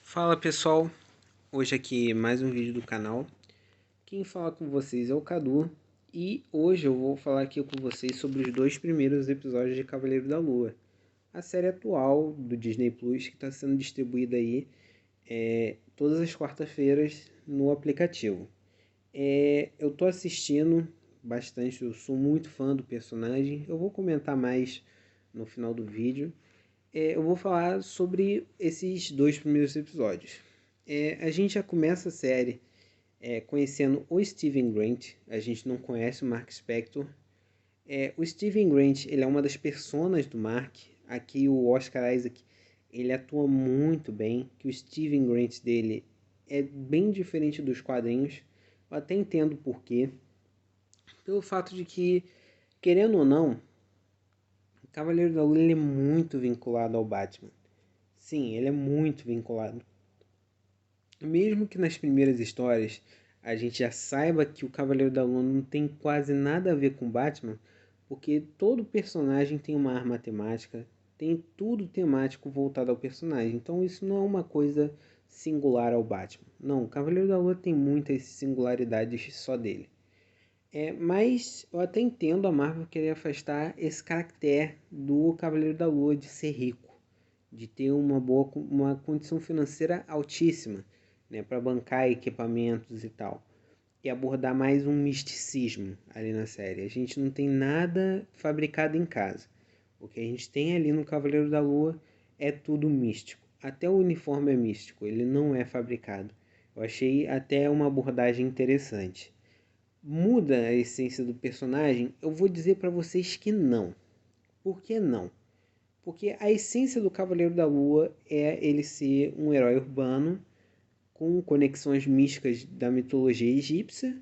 Fala pessoal, hoje aqui mais um vídeo do canal. Quem fala com vocês é o Cadu e hoje eu vou falar aqui com vocês sobre os dois primeiros episódios de Cavaleiro da Lua, a série atual do Disney Plus que está sendo distribuída aí todas as quartas-feiras no aplicativo. Eu tô assistindo bastante, eu sou muito fã do personagem, eu vou comentar mais no final do vídeo. Eu vou falar sobre esses dois primeiros episódios. A gente já começa a série conhecendo o Steven Grant. A gente não conhece o Mark Spector. O Steven Grant, ele é uma das personas do Mark. Aqui o Oscar Isaac, ele atua muito bem. Que o Steven Grant dele é bem diferente dos quadrinhos. Eu até entendo o porquê. Pelo fato de que, querendo ou não, o Cavaleiro da Lua ele é muito vinculado ao Batman. Sim, ele é muito vinculado. Mesmo que nas primeiras histórias a gente já saiba que o Cavaleiro da Lua não tem quase nada a ver com Batman, porque todo personagem tem uma arma temática, tem tudo temático voltado ao personagem. Então isso não é uma coisa singular ao Batman. Não, o Cavaleiro da Lua tem muitas singularidades só dele. Mas eu até entendo a Marvel querer afastar esse caractere do Cavaleiro da Lua de ser rico, de ter uma condição financeira altíssima, né, para bancar equipamentos e tal, e abordar mais um misticismo ali na série. A gente não tem nada fabricado em casa. O que a gente tem ali no Cavaleiro da Lua é tudo místico. Até o uniforme é místico, ele não é fabricado. Eu achei até uma abordagem interessante. Muda a essência do personagem? Eu vou dizer para vocês que não. Por que não? Porque a essência do Cavaleiro da Lua é ele ser um herói urbano com conexões místicas da mitologia egípcia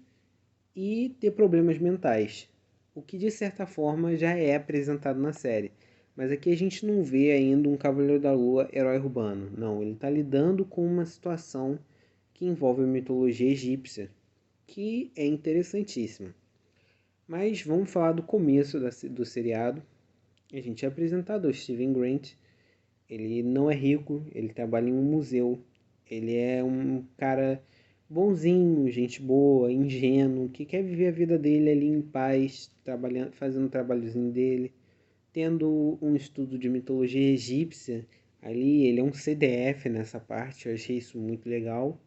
e ter problemas mentais. O que de certa forma já é apresentado na série. Mas aqui a gente não vê ainda um Cavaleiro da Lua herói urbano. Não, ele está lidando com uma situação que envolve a mitologia egípcia, que é interessantíssima. Mas vamos falar do começo do seriado. A gente é apresentado ao Steven Grant. Ele não é rico, ele trabalha em um museu. Ele é um cara bonzinho, gente boa, ingênuo, que quer viver a vida dele ali em paz, trabalhando, fazendo o trabalhozinho dele, tendo um estudo de mitologia egípcia. Ali ele é um CDF nessa parte, eu achei isso muito legal.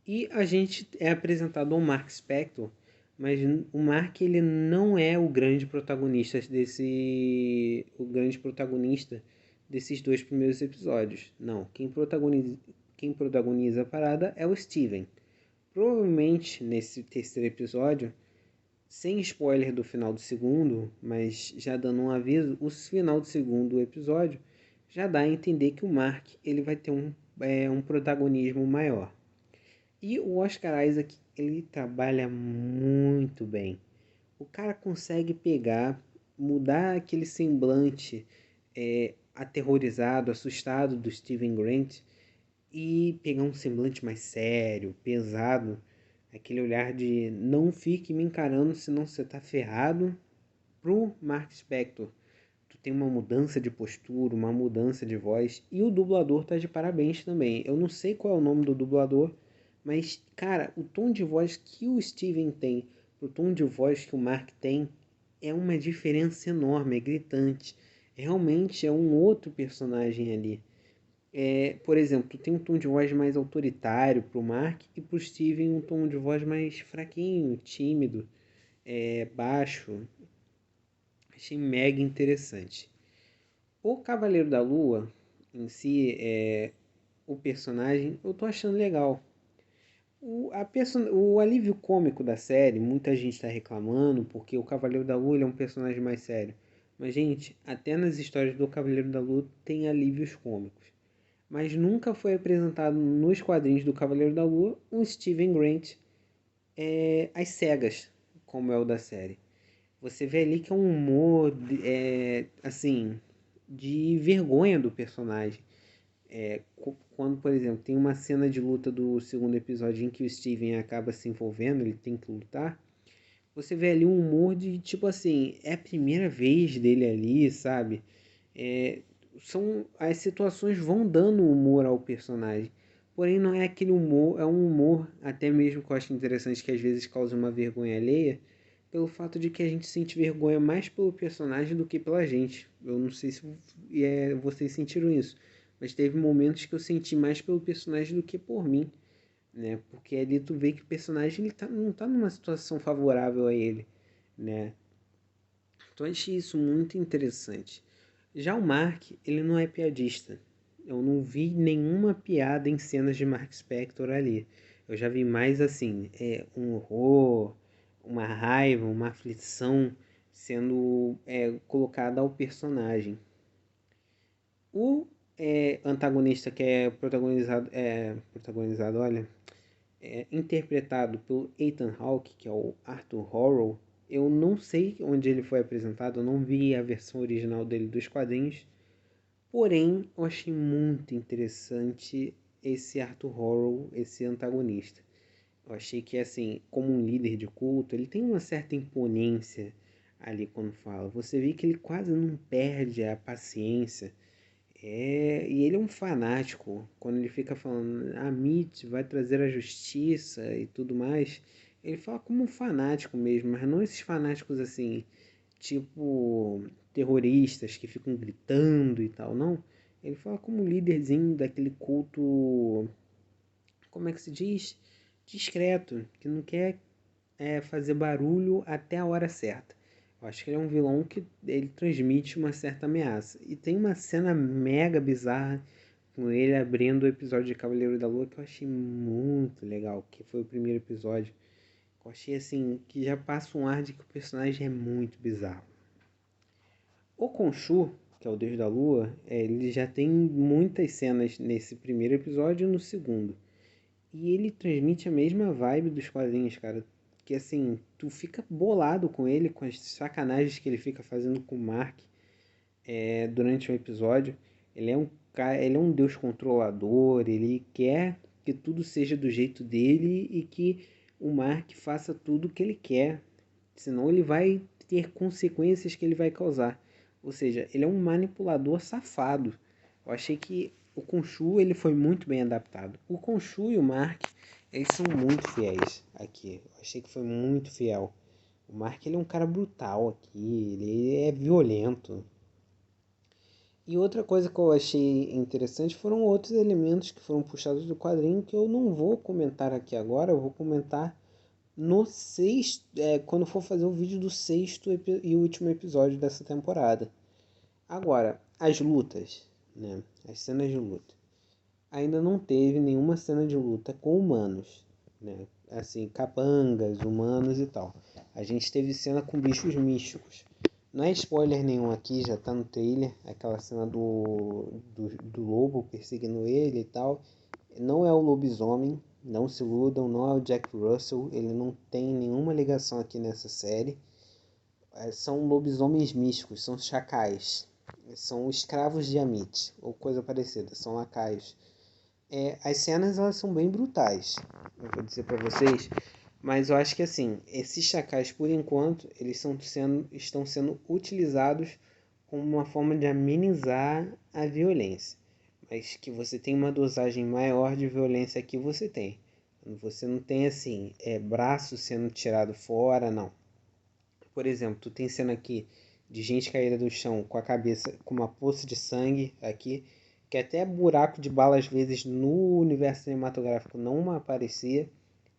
E a gente é apresentado ao Mark Spector, mas o Mark ele não é o grande protagonista desses dois primeiros episódios. Não, quem protagoniza a parada é o Steven. Provavelmente nesse terceiro episódio, sem spoiler do final do segundo, mas já dando um aviso, o final do segundo episódio já dá a entender que o Mark ele vai ter um protagonismo maior. E o Oscar Isaac, ele trabalha muito bem. O cara consegue pegar, mudar aquele semblante aterrorizado, assustado do Steven Grant e pegar um semblante mais sério, pesado, aquele olhar de não fique me encarando senão você tá ferrado, pro Mark Spector. Tu tem uma mudança de postura, uma mudança de voz e o dublador tá de parabéns também. Eu não sei qual é o nome do dublador, mas, cara, o tom de voz que o Steven tem pro tom de voz que o Mark tem é uma diferença enorme, é gritante. Realmente é um outro personagem ali. Por exemplo, tu tem um tom de voz mais autoritário pro Mark e pro Steven um tom de voz mais fraquinho, tímido, baixo. Achei mega interessante. O Cavaleiro da Lua, em si, o personagem, eu tô achando legal. O alívio cômico da série, muita gente está reclamando porque o Cavaleiro da Lua ele é um personagem mais sério. Mas, gente, até nas histórias do Cavaleiro da Lua tem alívios cômicos. Mas nunca foi apresentado nos quadrinhos do Cavaleiro da Lua um Steven Grant às cegas, como é o da série. Você vê ali que é um humor, assim, de vergonha do personagem. Quando, por exemplo, tem uma cena de luta do segundo episódio em que o Steven acaba se envolvendo, ele tem que lutar. Você vê ali um humor de tipo assim, é a primeira vez dele ali, sabe? É, as situações vão dando humor ao personagem. Porém, não é aquele humor, é um humor, até mesmo que eu acho interessante, que às vezes causa uma vergonha alheia, pelo fato de que a gente sente vergonha mais pelo personagem do que pela gente. Eu não sei se vocês sentiram isso, mas teve momentos que eu senti mais pelo personagem do que por mim, né? Porque ali tu vê que o personagem não tá numa situação favorável a ele, né? Então eu achei isso muito interessante. Já o Mark, ele não é piadista. Eu não vi nenhuma piada em cenas de Mark Spector ali. Eu já vi mais assim, um horror, uma raiva, uma aflição sendo colocada ao personagem. O antagonista que é protagonizado, olha, interpretado pelo Ethan Hawke, que é o Arthur Harrow. Eu não sei onde ele foi apresentado, eu não vi a versão original dele dos quadrinhos, porém eu achei muito interessante esse Arthur Harrow, esse antagonista. Eu achei que, assim, como um líder de culto, ele tem uma certa imponência ali quando fala. Você vê que ele quase não perde a paciência. E ele é um fanático. Quando ele fica falando, a Mitch vai trazer a justiça e tudo mais, ele fala como um fanático mesmo, mas não esses fanáticos assim, tipo terroristas que ficam gritando e tal, não. Ele fala como um líderzinho daquele culto, como é que se diz? Discreto, que não quer fazer barulho até a hora certa. Eu acho que ele é um vilão que ele transmite uma certa ameaça. E tem uma cena mega bizarra com ele abrindo o episódio de Cavaleiro da Lua que eu achei muito legal, que foi o primeiro episódio. Eu achei assim, que já passa um ar de que o personagem é muito bizarro. O Khonshu, que é o Deus da Lua, ele já tem muitas cenas nesse primeiro episódio e no segundo. E ele transmite a mesma vibe dos quadrinhos, cara. Que assim, tu fica bolado com ele, com as sacanagens que ele fica fazendo com o Mark durante um episódio. Ele é um deus controlador, ele quer que tudo seja do jeito dele e que o Mark faça tudo o que ele quer. Senão ele vai ter consequências que ele vai causar. Ou seja, ele é um manipulador safado. Eu achei que o Khonshu ele foi muito bem adaptado. O Khonshu e o Mark, eles são muito fiéis aqui. Eu achei que foi muito fiel. O Mark ele é um cara brutal aqui, ele é violento. E outra coisa que eu achei interessante foram outros elementos que foram puxados do quadrinho que eu não vou comentar aqui agora, eu vou comentar no sexto, quando for fazer o vídeo do sexto e último episódio dessa temporada. Agora, as lutas, né? As cenas de luta. Ainda não teve nenhuma cena de luta com humanos, né? Assim, capangas, humanos e tal. A gente teve cena com bichos místicos. Não é spoiler nenhum aqui, já tá no trailer. Aquela cena do lobo perseguindo ele e tal. Não é o lobisomem, não se iludam, não é o Jack Russell. Ele não tem nenhuma ligação aqui nessa série. São lobisomens místicos, são chacais. São escravos de Amit, ou coisa parecida, são lacaios. As cenas elas são bem brutais, eu vou dizer para vocês, mas eu acho que assim, esses chacais por enquanto, eles estão sendo utilizados como uma forma de amenizar a violência. Mas que você tem uma dosagem maior de violência aqui, você tem. Você não tem assim, braço sendo tirado fora, não. Por exemplo, tu tem cena aqui de gente caída do chão com a cabeça com uma poça de sangue aqui, que até buraco de bala às vezes no universo cinematográfico não aparecia.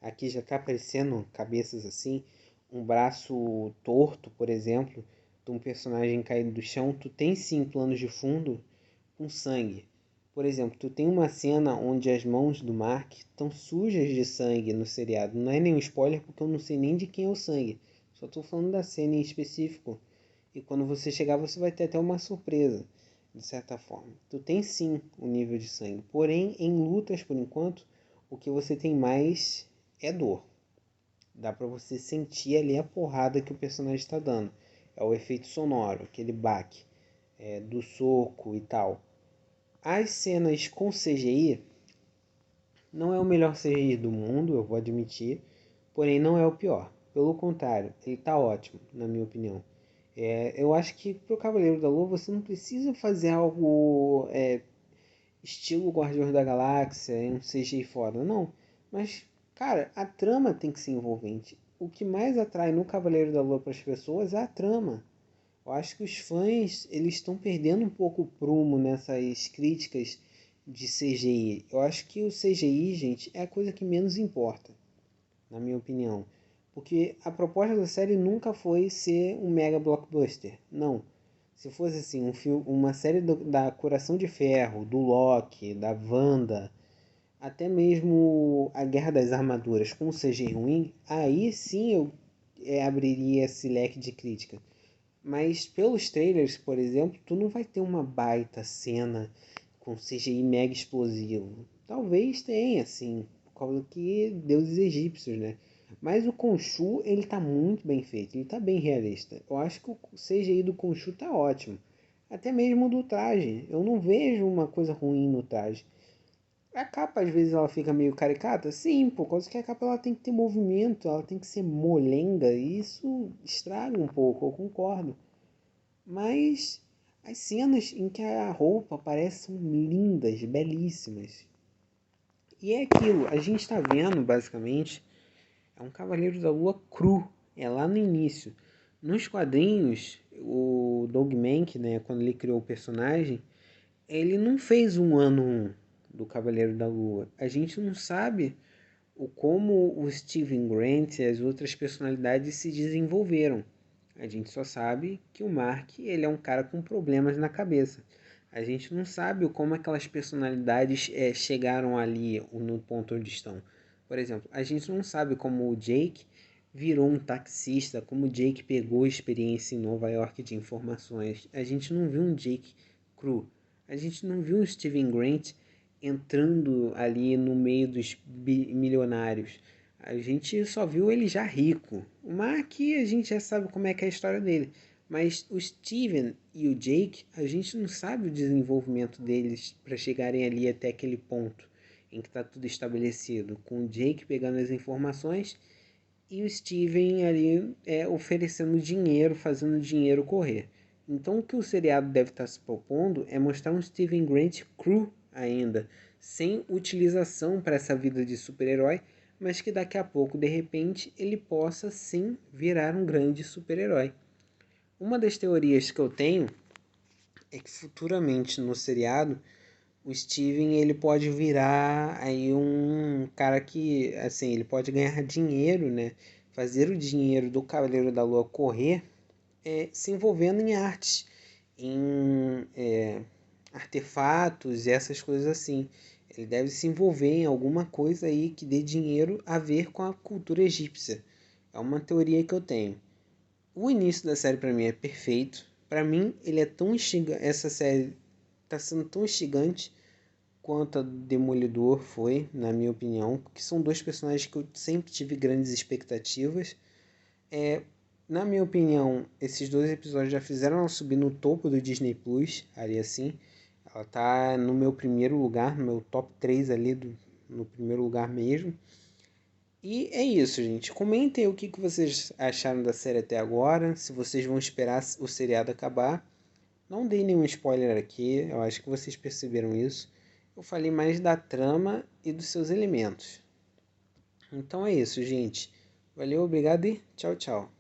Aqui já tá aparecendo cabeças assim, um braço torto, por exemplo, de um personagem caído do chão. Tu tem sim planos de fundo com sangue. Por exemplo, tu tem uma cena onde as mãos do Mark estão sujas de sangue no seriado. Não é nenhum spoiler porque eu não sei nem de quem é o sangue. Só estou falando da cena em específico. E quando você chegar, você vai ter até uma surpresa, de certa forma. Tu tem sim o nível de sangue. Porém, em lutas, por enquanto, o que você tem mais é dor. Dá pra você sentir ali a porrada que o personagem está dando. É o efeito sonoro, aquele baque do soco e tal. As cenas com CGI não é o melhor CGI do mundo, eu vou admitir, porém não é o pior. Pelo contrário, ele está ótimo, na minha opinião. Eu acho que pro Cavaleiro da Lua você não precisa fazer algo estilo Guardiões da Galáxia, em um CGI foda, não. Mas, cara, a trama tem que ser envolvente. O que mais atrai no Cavaleiro da Lua para as pessoas é a trama. Eu acho que os fãs eles estão perdendo um pouco o prumo nessas críticas de CGI. Eu acho que o CGI, gente, é a coisa que menos importa, na minha opinião. Porque a proposta da série nunca foi ser um mega blockbuster. Não. Se fosse assim, uma série da Coração de Ferro, do Loki, da Wanda, até mesmo a Guerra das Armaduras com CGI ruim, aí sim eu abriria esse leque de crítica. Mas pelos trailers, por exemplo, tu não vai ter uma baita cena com CGI mega explosivo. Talvez tenha, assim, por causa que deuses egípcios, né? Mas o Khonshu, ele tá muito bem feito, ele tá bem realista. Eu acho que o CGI do Khonshu tá ótimo. Até mesmo do traje. Eu não vejo uma coisa ruim no traje. A capa, às vezes, ela fica meio caricata? Sim, por causa que a capa ela tem que ter movimento, ela tem que ser molenga, e isso estraga um pouco, eu concordo. Mas as cenas em que a roupa parece são lindas, belíssimas. E é aquilo, a gente está vendo basicamente é um Cavaleiro da Lua cru, é lá no início. Nos quadrinhos, o Doug Mahnke, né, quando ele criou o personagem, ele não fez um ano 1 do Cavaleiro da Lua. A gente não sabe como o Steven Grant e as outras personalidades se desenvolveram. A gente só sabe que o Mark ele é um cara com problemas na cabeça. A gente não sabe como aquelas personalidades chegaram ali no ponto onde estão. Por exemplo, a gente não sabe como o Jake virou um taxista, como o Jake pegou experiência em Nova York de informações. A gente não viu um Jake cru. A gente não viu um Steven Grant entrando ali no meio dos milionários. A gente só viu ele já rico. O Mark, a gente já sabe como é que é a história dele. Mas o Steven e o Jake, a gente não sabe o desenvolvimento deles para chegarem ali até aquele ponto em que está tudo estabelecido. Com o Jake pegando as informações e o Steven ali oferecendo dinheiro, fazendo dinheiro correr. Então o que o seriado deve estar se propondo é mostrar um Steven Grant cru ainda, sem utilização para essa vida de super-herói, mas que daqui a pouco, de repente, ele possa sim virar um grande super-herói. Uma das teorias que eu tenho é que futuramente no seriado o Steven ele pode virar aí um cara que assim ele pode ganhar dinheiro, né? Fazer o dinheiro do Cavaleiro da Lua correr se envolvendo em artes, em artefatos e essas coisas assim. Ele deve se envolver em alguma coisa aí que dê dinheiro a ver com a cultura egípcia. É uma teoria que eu tenho. O início da série para mim é perfeito. Para mim, ele é tão instigante. Essa série está sendo tão instigante quanto a Demolidor foi, na minha opinião, que são dois personagens que eu sempre tive grandes expectativas. Na minha opinião, esses dois episódios já fizeram ela subir no topo do Disney Plus, ali assim. Ela tá no meu primeiro lugar, no meu top 3 ali, no primeiro lugar mesmo. E é isso, gente. Comentem o que vocês acharam da série até agora, se vocês vão esperar o seriado acabar. Não dei nenhum spoiler aqui, eu acho que vocês perceberam isso. Eu falei mais da trama e dos seus elementos. Então é isso, gente. Valeu, obrigado e tchau, tchau.